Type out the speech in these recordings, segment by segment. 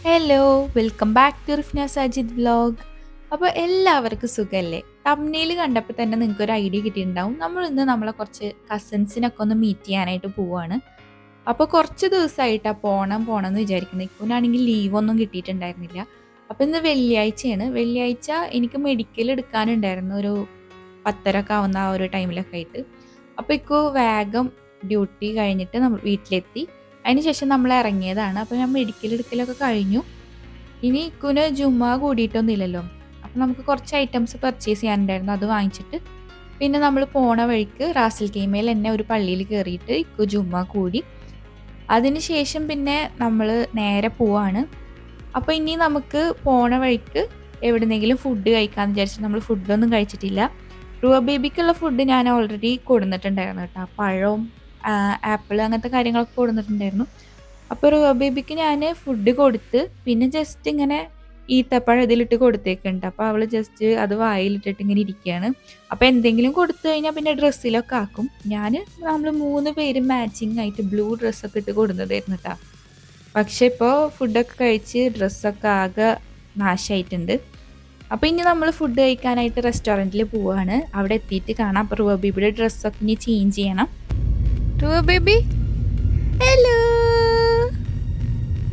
Hello, welcome back to Rifna Sajid vlog. അപ്പോൾ എല്ലാവർക്കും സുഖമല്ലേ? തമ്മിൽ കണ്ടപ്പോൾ തന്നെ നിങ്ങൾക്ക് ഒരു ഐഡിയ കിട്ടിയിട്ടുണ്ടാവും. നമ്മൾ ഇന്ന് നമ്മളെ കുറച്ച് കസിൻസിനൊക്കെ ഒന്ന് മീറ്റ് ചെയ്യാനായിട്ട് പോവുകയാണ്. അപ്പോൾ കുറച്ച് ദിവസമായിട്ടാണ് പോകണം എന്ന് വിചാരിക്കുന്നത്. ഇപ്പോഴാണെങ്കിൽ ലീവൊന്നും കിട്ടിയിട്ടുണ്ടായിരുന്നില്ല. അപ്പോൾ ഇന്ന് വെള്ളിയാഴ്ചയാണ്. വെള്ളിയാഴ്ച എനിക്ക് മെഡിക്കൽ എടുക്കാനുണ്ടായിരുന്നു, ഒരു 10:30 ഒക്കെ ആവുന്ന ആ ഒരു ടൈമിലൊക്കെ ആയിട്ട്. അപ്പോൾ ഇപ്പോൾ വേഗം ഡ്യൂട്ടി കഴിഞ്ഞിട്ട് നമ്മൾ വീട്ടിലെത്തി. അതിനുശേഷം നമ്മൾ ഇറങ്ങിയതാണ്. അപ്പോൾ ഞാൻ മെഡിക്കൽ എടുക്കലൊക്കെ കഴിഞ്ഞു. ഇനി ഇക്കുന് ജുമ്മ കൂടിയിട്ടൊന്നുമില്ലല്ലോ. അപ്പോൾ നമുക്ക് കുറച്ച് ഐറ്റംസ് പർച്ചേസ് ചെയ്യാനുണ്ടായിരുന്നു. അത് വാങ്ങിച്ചിട്ട് പിന്നെ നമ്മൾ പോണ വഴിക്ക് റാസൽ കൈമയിൽ എന്നെ ഒരു പള്ളിയിൽ കയറിയിട്ട് ഇക്കു ജുമ്മ കൂടി. അതിനുശേഷം പിന്നെ നമ്മൾ നേരെ പോവാണ്. അപ്പോൾ ഇനി നമുക്ക് പോണ വഴിക്ക് എവിടെന്നെങ്കിലും ഫുഡ് കഴിക്കാമെന്ന് വിചാരിച്ചിട്ട് നമ്മൾ ഫുഡൊന്നും കഴിച്ചിട്ടില്ല. റുവ ബേബിക്കുള്ള ഫുഡ് ഞാൻ ഓൾറെഡി കൊടുത്തിട്ടുണ്ടായിരുന്നു കേട്ടോ. പഴവും ആപ്പിൾ അങ്ങനത്തെ കാര്യങ്ങളൊക്കെ കൊടുത്തിട്ടുണ്ടായിരുന്നു. അപ്പോൾ റുവ ബേബിക്ക് ഞാൻ ഫുഡ് കൊടുത്ത് പിന്നെ ജസ്റ്റ് ഇങ്ങനെ ഈത്തപ്പഴം ഇതിലിട്ട് കൊടുത്തേക്കുണ്ട്. അപ്പോൾ അവൾ ജസ്റ്റ് അത് വായിലിട്ടിട്ട് ഇങ്ങനെ ഇരിക്കുകയാണ്. അപ്പോൾ എന്തെങ്കിലും കൊടുത്തു കഴിഞ്ഞാൽ പിന്നെ ഡ്രസ്സിലൊക്കെ ആക്കും. നമ്മൾ 3 പേരും മാച്ചിങ് ആയിട്ട് ബ്ലൂ ഡ്രസ്സൊക്കെ ഇട്ട് കൊടുത്തതായിരുന്നു കേട്ടോ. പക്ഷെ ഇപ്പോൾ ഫുഡൊക്കെ കഴിച്ച് ഡ്രസ്സൊക്കെ ആകെ നാശമായിട്ടുണ്ട്. അപ്പോൾ ഇനി നമ്മൾ ഫുഡ് കഴിക്കാനായിട്ട് റെസ്റ്റോറൻറ്റിൽ പോവുകയാണ്. അവിടെ എത്തിയിട്ട് കാണാം. അപ്പോൾ റുവ ബേബിയുടെ ഡ്രസ്സൊക്കെ ഇനി ചേഞ്ച് ചെയ്യണം. റുവ ബേബി, ഹലോ.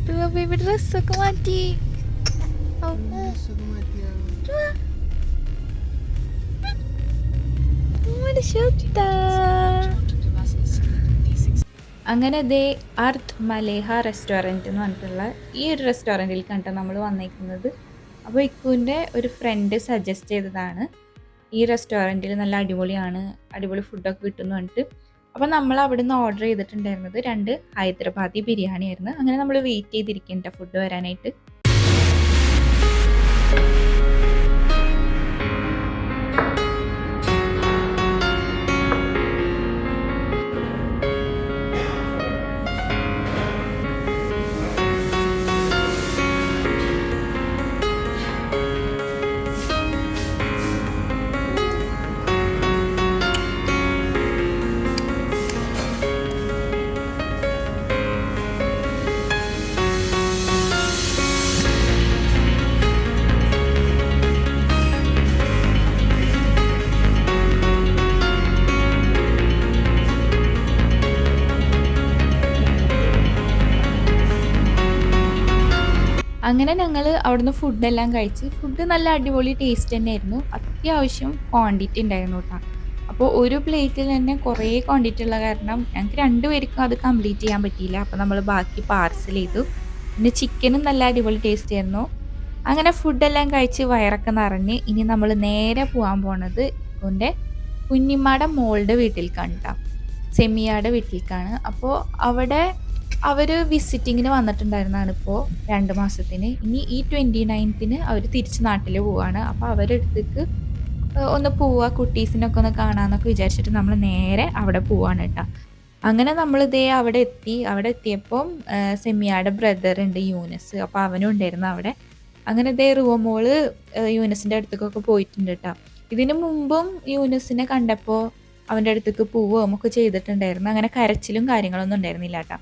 റുവ ബേബി ഡ്രസ്സൊക്കെ മാറ്റി. അങ്ങനെ ദേ അർത്ത് മലേഹ റെസ്റ്റോറൻറ്റ് എന്ന് പറഞ്ഞിട്ടുള്ള ഈ ഒരു റെസ്റ്റോറൻറ്റിൽ കണ്ടാണ് നമ്മൾ വന്നേക്കുന്നത്. അപ്പോൾ ഇക്കുവിൻ്റെ ഒരു ഫ്രണ്ട് സജസ്റ്റ് ചെയ്തതാണ്. ഈ റെസ്റ്റോറൻറ്റിൽ നല്ല അടിപൊളിയാണ്, അടിപൊളി ഫുഡൊക്കെ കിട്ടുമെന്ന് പറഞ്ഞിട്ട്. അപ്പോൾ നമ്മൾ അവിടെ നിന്ന് ഓർഡർ ചെയ്തിട്ടുണ്ടായിരുന്നത് 2 ഹൈദരാബാദി ബിരിയാണി ആയിരുന്നു. അങ്ങനെ നമ്മൾ വെയിറ്റ് ചെയ്തിരിക്കേണ്ട ഫുഡ് വരാനായിട്ട്. അങ്ങനെ ഞങ്ങൾ അവിടുന്ന് ഫുഡെല്ലാം കഴിച്ച്, ഫുഡ് നല്ല അടിപൊളി ടേസ്റ്റ് തന്നെയായിരുന്നു. അത്യാവശ്യം ക്വാണ്ടിറ്റി ഉണ്ടായിരുന്നു കേട്ടോ. അപ്പോൾ ഒരു പ്ലേറ്റിൽ തന്നെ കുറേ ക്വാണ്ടിറ്റി ഉള്ള കാരണം ഞങ്ങൾക്ക് 2 പേർക്കും അത് കംപ്ലീറ്റ് ചെയ്യാൻ പറ്റിയില്ല. അപ്പോൾ നമ്മൾ ബാക്കി പാർസൽ ചെയ്തു. പിന്നെ ചിക്കനും നല്ല അടിപൊളി ടേസ്റ്റ് ആയിരുന്നു. അങ്ങനെ ഫുഡെല്ലാം കഴിച്ച് വയറൊക്കെ നിറഞ്ഞ് ഇനി നമ്മൾ നേരെ പോകാൻ പോണത് എൻ്റെ കുഞ്ഞിമ്മയുടെ മോളുടെ വീട്ടിലേക്കാണ് കേട്ടോ. സെമിയയുടെ വീട്ടിലേക്കാണ്. അപ്പോൾ അവിടെ അവർ വിസിറ്റിങ്ങിന് വന്നിട്ടുണ്ടായിരുന്നതാണ് ഇപ്പോൾ 2 മാസത്തിന്. ഇനി ഈ 29th അവർ തിരിച്ച് നാട്ടിൽ പോവാണ്. അപ്പോൾ അവരുടെ അടുത്തേക്ക് ഒന്ന് പോവുക, കുട്ടീസിനൊക്കെ ഒന്ന് കാണാമെന്നൊക്കെ വിചാരിച്ചിട്ട് നമ്മൾ നേരെ അവിടെ പോവാണ് കേട്ടോ. അങ്ങനെ നമ്മൾ ഇതേ അവിടെ എത്തി. അവിടെ എത്തിയപ്പം സെമിയയുടെ ബ്രദർ ഉണ്ട്, യൂനസ്. അപ്പോൾ അവനും ഉണ്ടായിരുന്നു അവിടെ. അങ്ങനെ ഇതേ റുവമോള് യൂനസിൻ്റെ അടുത്തേക്കൊക്കെ പോയിട്ടുണ്ട് കേട്ടോ. ഇതിനു മുമ്പും യൂനസിനെ കണ്ടപ്പോൾ അവൻ്റെ അടുത്തേക്ക് പോവുകയും ഒക്കെ ചെയ്തിട്ടുണ്ടായിരുന്നു. അങ്ങനെ കരച്ചിലും കാര്യങ്ങളൊന്നും ഉണ്ടായിരുന്നില്ല കേട്ടോ.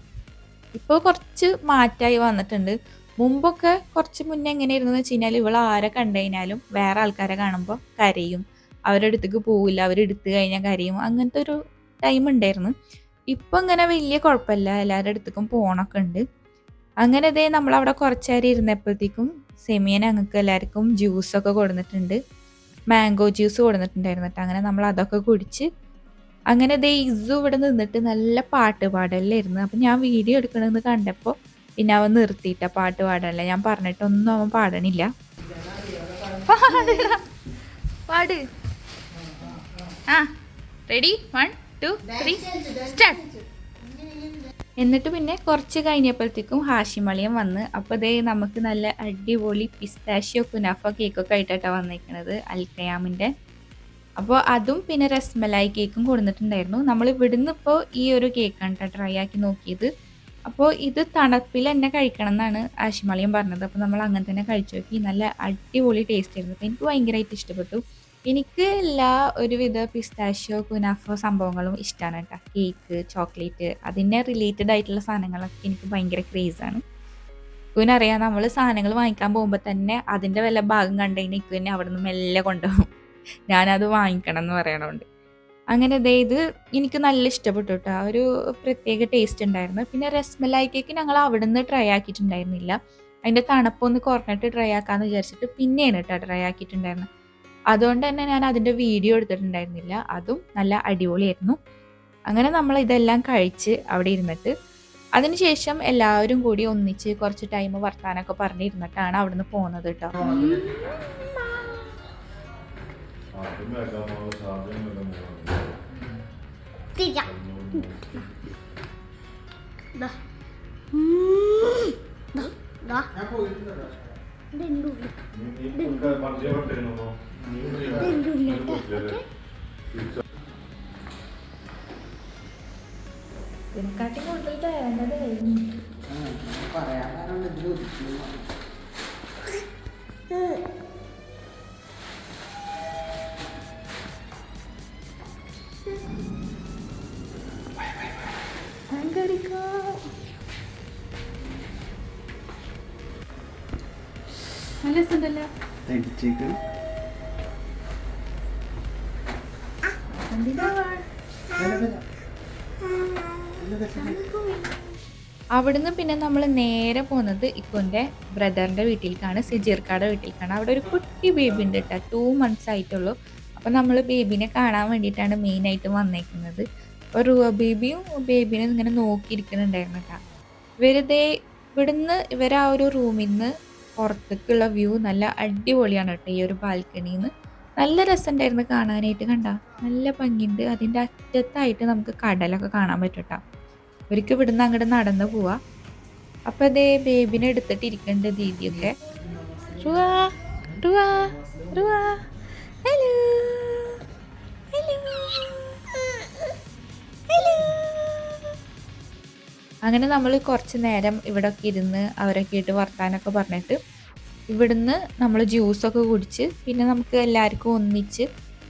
ഇപ്പോൾ കുറച്ച് മാറ്റമായി വന്നിട്ടുണ്ട്. മുമ്പൊക്കെ കുറച്ച് മുന്നേ എങ്ങനെയായിരുന്നു എന്ന് വെച്ച് കഴിഞ്ഞാൽ ഇവൾ ആരെ കണ്ടു കഴിഞ്ഞാലും വേറെ ആൾക്കാരെ കാണുമ്പോൾ കരയും, അവരുടെ അടുത്തേക്ക് പോവില്ല, അവരെടുത്ത് കഴിഞ്ഞാൽ കരയും, അങ്ങനത്തെ ഒരു ടൈം ഉണ്ടായിരുന്നു. ഇപ്പം ഇങ്ങനെ വലിയ കുഴപ്പമില്ല, എല്ലാവരുടെ അടുത്തേക്കും പോകണമൊക്കെ ഉണ്ട്. അങ്ങനെ ഇതേ നമ്മളവിടെ കുറച്ച് നേരം ഇരുന്നപ്പോഴത്തേക്കും സെമിയൻ ഞങ്ങൾക്ക് എല്ലാവർക്കും ജ്യൂസൊക്കെ കൊടുത്തിട്ടുണ്ട്. മാംഗോ ജ്യൂസ് കൊടുത്തിട്ടുണ്ടായിരുന്നു കേട്ടോ. അങ്ങനെ നമ്മൾ അതൊക്കെ കുടിച്ച് അങ്ങനെ ദേ ഇസു ഇവിടെ നിന്നിട്ട് നല്ല പാട്ട് പാടലായിരുന്നു. അപ്പം ഞാൻ വീഡിയോ എടുക്കണമെന്ന് കണ്ടപ്പോൾ പിന്നെ അവൻ നിർത്തിയിട്ട പാട്ട് പാടല്ല. ഞാൻ പറഞ്ഞിട്ടൊന്നും അവൻ പാടണില്ല. പാട്. ആ റെഡി, 1 2 3 സ്റ്റാർട്ട്. എന്നിട്ട് പിന്നെ കുറച്ച് കഴിഞ്ഞപ്പോഴത്തേക്കും ഹാഷിമളിയം വന്ന്. അപ്പോൾ ദേ നമുക്ക് നല്ല അടിപൊളി പിസ്താഷ്യോ കുനാഫ കേക്കൊക്കെ ആയിട്ടാണ് വന്നിരിക്കുന്നത്, അൽക്കയാമിൻ്റെ. അപ്പോൾ അതും പിന്നെ രസ്മലായി കേക്കും കൊടുത്തിട്ടുണ്ടായിരുന്നു. നമ്മൾ ഇവിടുന്ന് ഇപ്പോൾ ഈ ഒരു കേക്കാണ് കേട്ടോ ട്രൈ ആക്കി നോക്കിയത്. അപ്പോൾ ഇത് തണുപ്പിൽ തന്നെ കഴിക്കണം എന്നാണ് ആഷിമളിയും പറഞ്ഞത്. അപ്പോൾ നമ്മൾ അങ്ങനെ തന്നെ കഴിച്ചു നോക്കി. നല്ല അടിപൊളി ടേസ്റ്റ് ആയിരുന്നു. അപ്പോൾ എനിക്ക് ഭയങ്കരമായിട്ട് ഇഷ്ടപ്പെട്ടു. എനിക്ക് എല്ലാ ഒരുവിധ പിസ്താഷ്യോ കുനാഫോ സംഭവങ്ങളും ഇഷ്ടമാണ് കേട്ടോ. കേക്ക്, ചോക്ലേറ്റ്, അതിനെ റിലേറ്റഡ് ആയിട്ടുള്ള സാധനങ്ങളൊക്കെ എനിക്ക് ഭയങ്കര ക്രേസാണ്. ഇക്കുവിനറിയാം നമ്മൾ സാധനങ്ങൾ വാങ്ങിക്കാൻ പോകുമ്പോൾ തന്നെ അതിൻ്റെ വല്ല ഭാഗം കണ്ടു കഴിഞ്ഞാൽ ഇക്കു തന്നെ അവിടെ നിന്ന് മെല്ലെ കൊണ്ടുപോകും, ഞാനത് വാങ്ങിക്കണം എന്ന് പറയണോണ്ട്. അങ്ങനെ ഇത് എനിക്ക് നല്ല ഇഷ്ടപ്പെട്ടു കേട്ടോ. ആ ഒരു പ്രത്യേക ടേസ്റ്റ് ഉണ്ടായിരുന്നു. പിന്നെ രസ്മലായി കേക്ക് ഞങ്ങൾ അവിടെ നിന്ന് ട്രൈ ആക്കിയിട്ടുണ്ടായിരുന്നില്ല. അതിൻ്റെ തണുപ്പൊന്ന് കുറഞ്ഞിട്ട് ട്രൈ ആക്കാമെന്ന് വിചാരിച്ചിട്ട് പിന്നെയാണ് കേട്ടോ ട്രൈ ആക്കിയിട്ടുണ്ടായിരുന്നത്. അതുകൊണ്ട് തന്നെ ഞാൻ അതിൻ്റെ വീഡിയോ എടുത്തിട്ടുണ്ടായിരുന്നില്ല. അതും നല്ല അടിപൊളിയായിരുന്നു. അങ്ങനെ നമ്മൾ ഇതെല്ലാം കഴിച്ച് അവിടെ ഇരുന്നിട്ട് അതിനുശേഷം എല്ലാവരും കൂടി ഒന്നിച്ച് കുറച്ച് ടൈം വർത്താനൊക്കെ പറഞ്ഞിരുന്നിട്ടാണ് അവിടുന്ന് പോകുന്നത് കേട്ടോ. ഇതിനെക്കാട്ടി കൂടുതൽ തരേണ്ടത് നല്ല രസമുണ്ടല്ലോ. അവിടുന്ന് പിന്നെ നമ്മൾ നേരെ പോകുന്നത് ഇക്കുൻ്റെ ബ്രദറിൻ്റെ വീട്ടിലേക്കാണ്, സിജീർക്കാടെ വീട്ടിലേക്കാണ്. അവിടെ ഒരു കുട്ടി ബേബി ഉണ്ട് കേട്ടോ, 2 months ആയിട്ടുള്ളൂ. അപ്പോൾ നമ്മൾ ബേബിനെ കാണാൻ വേണ്ടിയിട്ടാണ് മെയിനായിട്ട് വന്നേക്കുന്നത്. അപ്പോൾ റുവ ബേബിയും ബേബിനെ ഇങ്ങനെ നോക്കിയിരിക്കുന്നുണ്ടായിരുന്നു കേട്ടോ. ഇവിടുന്ന് ആ ഒരു റൂമിൽ നിന്ന് പുറത്തേക്കുള്ള വ്യൂ നല്ല അടിപൊളിയാണ് കേട്ടോ. ഈ ഒരു ബാൽക്കണിയിൽ നിന്ന് നല്ല രസമുണ്ടായിരുന്നു കാണാനായിട്ട്. കണ്ട നല്ല ഭംഗിയുണ്ട്. അതിൻ്റെ അറ്റത്തായിട്ട് നമുക്ക് കടലൊക്കെ കാണാൻ പറ്റും കേട്ടോ. ഇവർക്ക് ഇവിടുന്ന് അങ്ങോട്ട് നടന്ന് പോവാ. അപ്പം അതേ ബേബിനെ എടുത്തിട്ട് ഇരിക്കേണ്ട ദീദിയൊക്കെ. റുവാ റുവാ റുവാ ഹലോ ഹലോ ഹലോ. അങ്ങനെ നമ്മൾ കുറച്ച് നേരം ഇവിടെ ഒക്കെ ഇരുന്ന് അവരൊക്കെ ആയിട്ട് വർത്താനൊക്കെ പറഞ്ഞിട്ട് ഇവിടുന്ന് നമ്മൾ ജ്യൂസൊക്കെ കുടിച്ച് പിന്നെ നമുക്ക് എല്ലാവർക്കും ഒന്നിച്ച്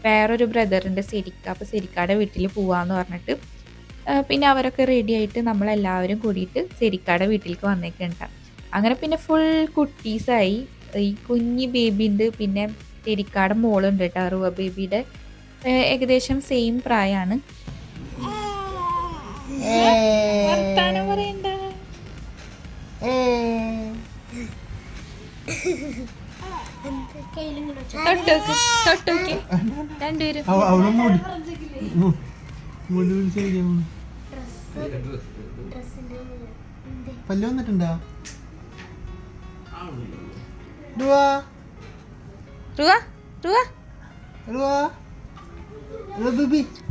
വേറൊരു ബ്രദറിൻ്റെ സെരിക്ക, അപ്പോൾ സെരിക്കാടെ വീട്ടിൽ പോവാന്ന് പറഞ്ഞിട്ട് പിന്നെ അവരൊക്കെ റെഡി ആയിട്ട് നമ്മളെല്ലാവരും കൂടിയിട്ട് സെരിക്കാടെ വീട്ടിലേക്ക് വന്നേക്കുന്നുണ്ട്. അങ്ങനെ പിന്നെ ഫുൾ കുട്ടീസായി. ഈ കുഞ്ഞി ബേബി ഉണ്ട്, പിന്നെ സെരിക്കാടെ മോളുണ്ട് കേട്ടോ, റുവ ബേബിയുടെ ഏകദേശം സെയിം പ്രായമാണ്. വർത്താനം പറയണ്ട. തൊട്ടോക്ക് രണ്ടുപേരും പല്ല് വന്നിട്ടുണ്ടോ?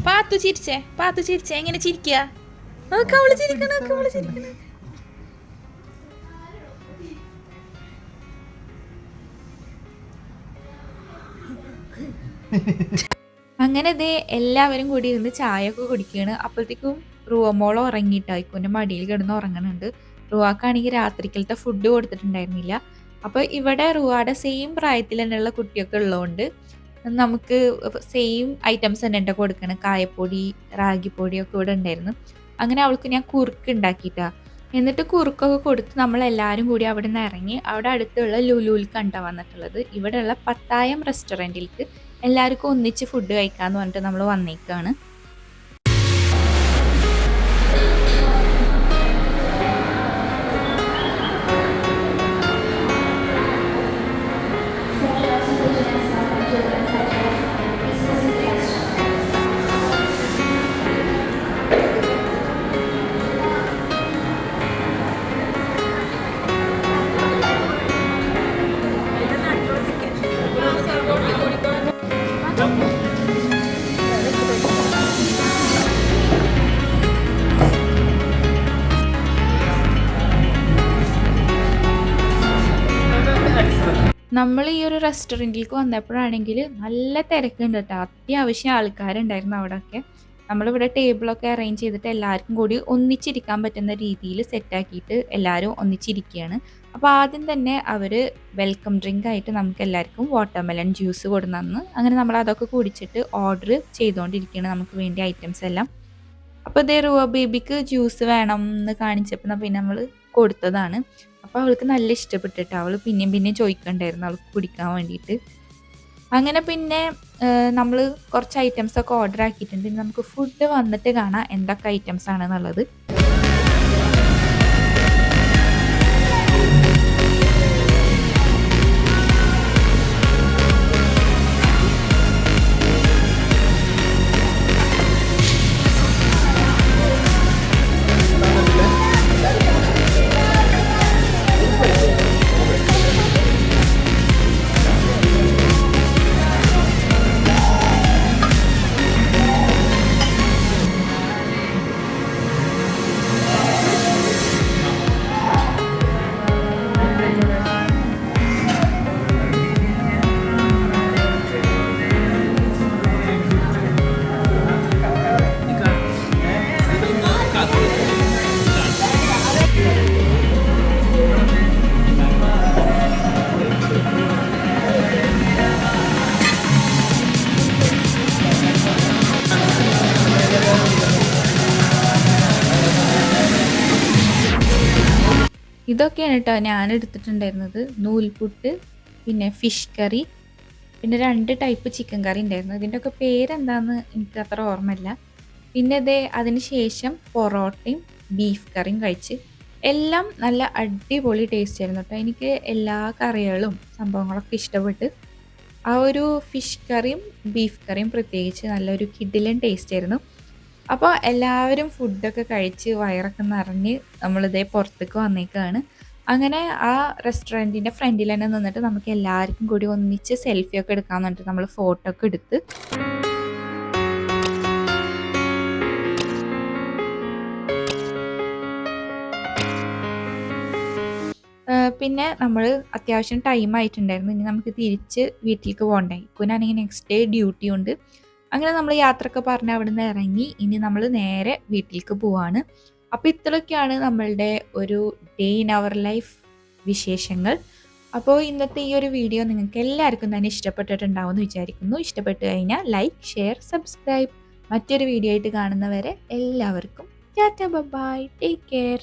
പാത്തു ചിരിച്ചേ, പാത്തു ചിരിച്ചേ. എങ്ങനെ ചിരിക്കുക? അവള് ചിരിക്കണം, അവള് ചിരിക്കണം. അങ്ങനെ ദേ എല്ലാവരും കൂടി ഇരുന്ന് ചായയൊക്കെ കുടിക്കുകയാണ്. അപ്പോഴത്തേക്കും റുവമോള് ഉറങ്ങിയിട്ടായിക്കോൻ്റെ മടിയിൽ കിടന്ന് ഉറങ്ങുന്നുണ്ട്. റുവാക്കാണെങ്കിൽ രാത്രിക്കലത്തെ ഫുഡ് കൊടുത്തിട്ടുണ്ടായിരുന്നില്ല. അപ്പോൾ ഇവിടെ റുവാടെ സെയിം പ്രായത്തിൽ തന്നെയുള്ള കുട്ടിയൊക്കെ ഉള്ളതുകൊണ്ട് നമുക്ക് സെയിം ഐറ്റംസ് തന്നെ ഉണ്ട് കൊടുക്കണം. കായപ്പൊടി, റാഗിപ്പൊടിയൊക്കെ ഇവിടെ ഉണ്ടായിരുന്നു. അങ്ങനെ അവൾക്ക് ഞാൻ കുറുക്ക് ഉണ്ടാക്കിയിട്ടാ. എന്നിട്ട് കുറുക്കൊക്കെ കൊടുത്ത് നമ്മളെല്ലാവരും കൂടി അവിടെ നിന്ന് ഇറങ്ങി അവിടെ അടുത്തുള്ള ലുലുവിൽക്കാണ് വന്നിട്ടുള്ളത്. ഇവിടെയുള്ള പത്തായം റെസ്റ്റോറൻറ്റിലേക്ക് എല്ലാവർക്കും ഒന്നിച്ച് ഫുഡ് കഴിക്കാമെന്ന് പറഞ്ഞിട്ട് നമ്മൾ വന്നേക്കാണ്. നമ്മൾ ഈ ഒരു റെസ്റ്റോറൻറ്റിലേക്ക് വന്നപ്പോഴാണെങ്കിൽ നല്ല തിരക്കുണ്ട് കേട്ടോ. അത്യാവശ്യം ആൾക്കാരുണ്ടായിരുന്നു അവിടെയൊക്കെ. നമ്മളിവിടെ ടേബിളൊക്കെ അറേഞ്ച് ചെയ്തിട്ട് എല്ലാവർക്കും കൂടി ഒന്നിച്ചിരിക്കാൻ പറ്റുന്ന രീതിയിൽ സെറ്റാക്കിയിട്ട് എല്ലാവരും ഒന്നിച്ചിരിക്കുകയാണ്. അപ്പോൾ ആദ്യം തന്നെ അവർ വെൽക്കം ഡ്രിങ്ക് ആയിട്ട് നമുക്ക് എല്ലാവർക്കും വാട്ടർമെലൺ ജ്യൂസ് കൊടുന്നു. അങ്ങനെ നമ്മൾ അതൊക്കെ കുടിച്ചിട്ട് ഓർഡർ ചെയ്തുകൊണ്ടിരിക്കുകയാണ് നമുക്ക് വേണ്ടി ഐറ്റംസ് എല്ലാം. അപ്പോൾ ഇതേ റുവ ബേബിക്ക് ജ്യൂസ് വേണം എന്ന് കാണിച്ചപ്പോൾ പിന്നെ നമ്മൾ കൊടുത്തതാണ്. അപ്പോൾ അപ്പോൾ അവൾക്ക് നല്ല ഇഷ്ടപ്പെട്ടിട്ട് അവൾ പിന്നെയും പിന്നെയും ചോദിക്കണ്ടായിരുന്നു അവൾക്ക് കുടിക്കാൻ വേണ്ടിയിട്ട്. അങ്ങനെ പിന്നെ നമ്മൾ കുറച്ച് ഐറ്റംസൊക്കെ ഓർഡർ ആക്കിയിട്ടുണ്ട്. ഇനി നമുക്ക് ഫുഡ് വന്നിട്ട് കാണാം എന്തൊക്കെ ഐറ്റംസ് ആണെന്നുള്ളത്. ഇതൊക്കെയാണ് കേട്ടോ ഞാൻ എടുത്തിട്ടുണ്ടായിരുന്നത്. നൂൽപുട്ട്, പിന്നെ ഫിഷ് കറി, പിന്നെ 2 ടൈപ്പ് ചിക്കൻ കറി ഉണ്ടായിരുന്നു. ഇതിൻ്റെയൊക്കെ പേരെന്താണെന്ന് എനിക്ക് അത്ര ഓർമ്മയില്ല. പിന്നെ അതിന് ശേഷം പൊറോട്ടയും ബീഫ് കറിയും കഴിച്ച് എല്ലാം നല്ല അടിപൊളി ടേസ്റ്റ് ആയിരുന്നു കേട്ടോ. എനിക്ക് എല്ലാ കറികളും സംഭവങ്ങളൊക്കെ ഇഷ്ടപ്പെട്ട്. ആ ഒരു ഫിഷ് കറിയും ബീഫ് കറിയും പ്രത്യേകിച്ച് നല്ലൊരു കിടിലൻ ടേസ്റ്റ് ആയിരുന്നു. അപ്പോൾ എല്ലാവരും ഫുഡൊക്കെ കഴിച്ച് വയറൊക്കെ നിറഞ്ഞ് നമ്മളിതേ പുറത്തേക്ക് വന്നേക്കാണ്. അങ്ങനെ ആ റെസ്റ്റോറൻറ്റിൻ്റെ ഫ്രണ്ടിൽ തന്നെ നിന്നിട്ട് നമുക്ക് എല്ലാവർക്കും കൂടി ഒന്നിച്ച് സെൽഫിയൊക്കെ എടുക്കാമെന്ന് പറഞ്ഞിട്ട് നമ്മൾ ഫോട്ടോ ഒക്കെ എടുത്ത് പിന്നെ നമ്മൾ അത്യാവശ്യം ടൈം ആയിട്ടുണ്ടായിരുന്നു. ഇനി നമുക്ക് തിരിച്ച് വീട്ടിലേക്ക് പോകണ്ടായി. കുനാണെങ്കിൽ നെക്സ്റ്റ് ഡേ ഡ്യൂട്ടി ഉണ്ട്. അങ്ങനെ നമ്മൾ യാത്രയൊക്കെ പറഞ്ഞ് അവിടെ നിന്ന് ഇറങ്ങി. ഇനി നമ്മൾ നേരെ വീട്ടിലേക്ക് പോവാണ്. അപ്പോൾ ഇത്രയൊക്കെയാണ് നമ്മളുടെ ഒരു ഡേ ഇൻ അവർ ലൈഫ് വിശേഷങ്ങൾ. അപ്പോൾ ഇന്നത്തെ ഈ ഒരു വീഡിയോ നിങ്ങൾക്ക് എല്ലാവർക്കും തന്നെ ഇഷ്ടപ്പെട്ടിട്ടുണ്ടാവുമെന്ന് വിചാരിക്കുന്നു. ഇഷ്ടപ്പെട്ട് കഴിഞ്ഞാൽ ലൈക്ക്, ഷെയർ, സബ്സ്ക്രൈബ്. മറ്റൊരു വീഡിയോ ആയിട്ട് കാണുന്നവരെ എല്ലാവർക്കും ടാറ്റ, ബൈ, ടേക്ക് കെയർ.